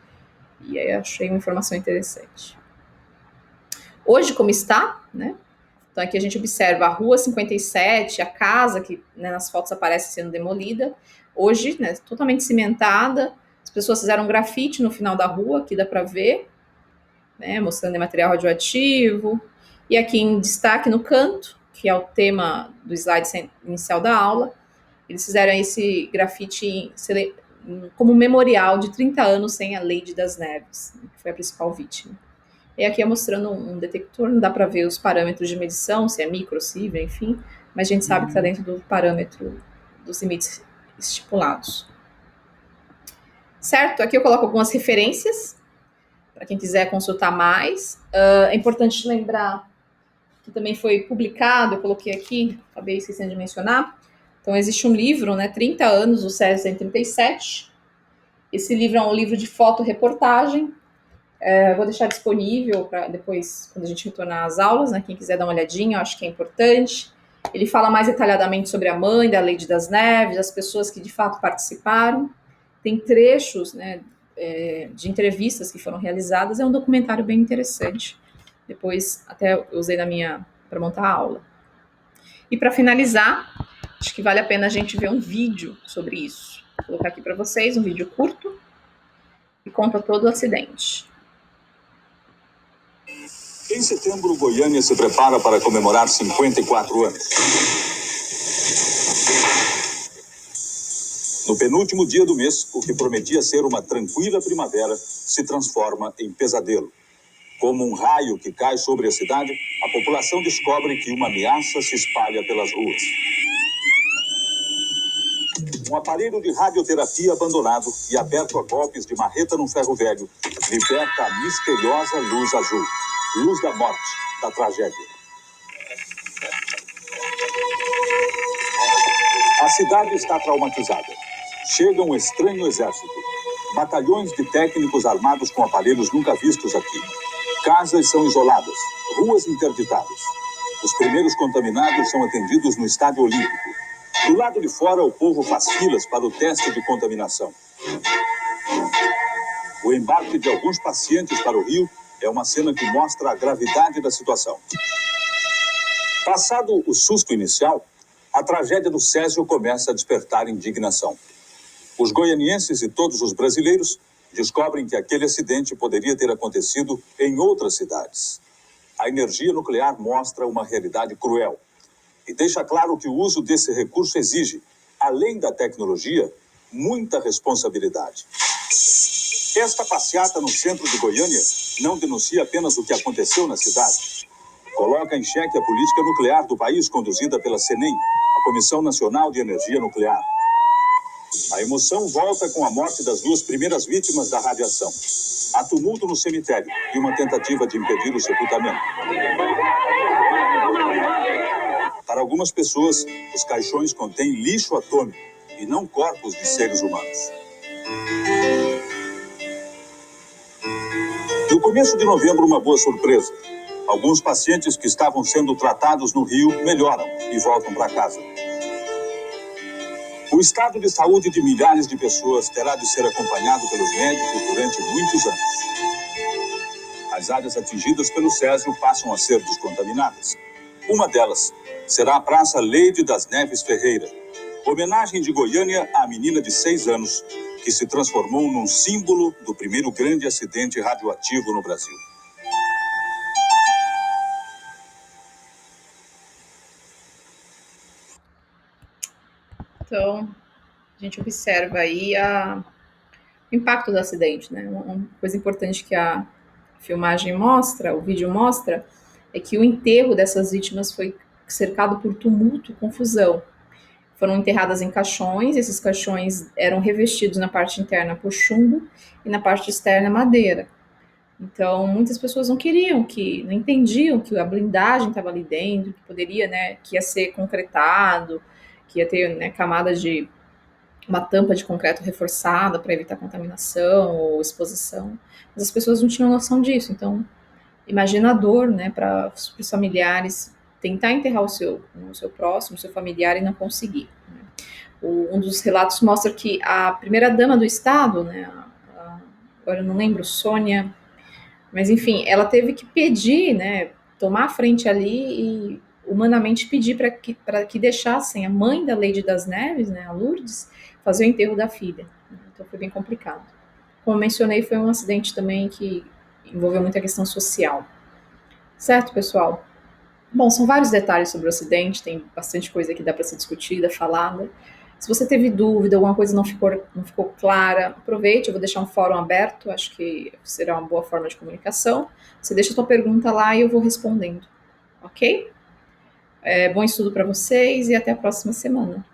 e aí eu achei uma informação interessante. Hoje, como está, né? Então, aqui a gente observa a Rua 57, a casa que, né, nas fotos aparece sendo demolida. Hoje, né, totalmente cimentada. As pessoas fizeram um grafite no final da rua, aqui dá para ver, né, mostrando material radioativo. E aqui em destaque no canto, que é o tema do slide inicial da aula, eles fizeram esse grafite como memorial de 30 anos sem a Lady das Neves, que foi a principal vítima. E aqui é mostrando um detector, não dá para ver os parâmetros de medição, se é micro, cível, enfim, mas a gente sabe que está dentro do parâmetro dos limites estipulados. Certo? Aqui eu coloco algumas referências, para quem quiser consultar mais. É importante lembrar que também foi publicado, eu coloquei aqui, acabei esquecendo de mencionar. Então, existe um livro, né, 30 anos, o Césio 137. Esse livro é um livro de fotoreportagem. Vou deixar disponível para depois, quando a gente retornar às aulas, né? Quem quiser dar uma olhadinha, eu acho que é importante. Ele fala mais detalhadamente sobre a mãe da Lady das Neves, as pessoas que de fato participaram. Tem trechos, né, de entrevistas que foram realizadas. É um documentário bem interessante. Depois, até eu usei para montar a aula. E para finalizar, acho que vale a pena a gente ver um vídeo sobre isso. Vou colocar aqui para vocês um vídeo curto que conta todo o acidente. Em setembro, Goiânia se prepara para comemorar 54 anos. No penúltimo dia do mês, o que prometia ser uma tranquila primavera se transforma em pesadelo. Como um raio que cai sobre a cidade, a população descobre que uma ameaça se espalha pelas ruas. Um aparelho de radioterapia abandonado e aberto a golpes de marreta num ferro velho liberta a misteriosa luz azul. Luz da morte, da tragédia. A cidade está traumatizada. Chega um estranho exército. Batalhões de técnicos armados com aparelhos nunca vistos aqui. Casas são isoladas, ruas interditadas. Os primeiros contaminados são atendidos no Estádio Olímpico. Do lado de fora, o povo faz filas para o teste de contaminação. O embarque de alguns pacientes para o Rio é uma cena que mostra a gravidade da situação. Passado o susto inicial, a tragédia do Césio começa a despertar indignação. Os goianienses e todos os brasileiros descobrem que aquele acidente poderia ter acontecido em outras cidades. A energia nuclear mostra uma realidade cruel e deixa claro que o uso desse recurso exige, além da tecnologia, muita responsabilidade. Esta passeata no centro de Goiânia não denuncia apenas o que aconteceu na cidade. Coloca em xeque a política nuclear do país conduzida pela CENEM, a Comissão Nacional de Energia Nuclear. A emoção volta com a morte das 2 primeiras vítimas da radiação. Há tumulto no cemitério e uma tentativa de impedir o sepultamento. Para algumas pessoas, os caixões contêm lixo atômico e não corpos de seres humanos. No começo de novembro, uma boa surpresa. Alguns pacientes que estavam sendo tratados no Rio melhoram e voltam para casa. O estado de saúde de milhares de pessoas terá de ser acompanhado pelos médicos durante muitos anos. As áreas atingidas pelo Césio passam a ser descontaminadas. Uma delas será a Praça Lady das Neves Ferreira, homenagem de Goiânia à menina de 6 anos, que se transformou num símbolo do primeiro grande acidente radioativo no Brasil. Então, a gente observa aí o impacto do acidente, né? Uma coisa importante que a filmagem mostra, o vídeo mostra, é que o enterro dessas vítimas foi cercado por tumulto e confusão. Foram enterradas em caixões, esses caixões eram revestidos na parte interna por chumbo e na parte externa madeira. Então, muitas pessoas não queriam não entendiam que a blindagem estava ali dentro, que poderia, né, que ia ser concretado, que ia ter, né, camadas de uma tampa de concreto reforçada para evitar contaminação ou exposição. Mas as pessoas não tinham noção disso. Então, imagina a dor, né, para os familiares tentar enterrar o seu próximo, o seu familiar e não conseguir. Né? Um dos relatos mostra que a primeira dama do estado, né, agora eu não lembro, Sônia, mas enfim, ela teve que pedir, né, tomar a frente ali e humanamente pedir para que deixassem a mãe da Lady das Neves, né, a Lourdes, fazer o enterro da filha. Então foi bem complicado. Como mencionei, foi um acidente também que envolveu muita questão social. Certo, pessoal? Bom, são vários detalhes sobre o acidente, tem bastante coisa que dá para ser discutida, falada. Se você teve dúvida, alguma coisa não ficou clara, aproveite, eu vou deixar um fórum aberto, acho que será uma boa forma de comunicação. Você deixa a sua pergunta lá e eu vou respondendo, ok? Bom estudo para vocês e até a próxima semana.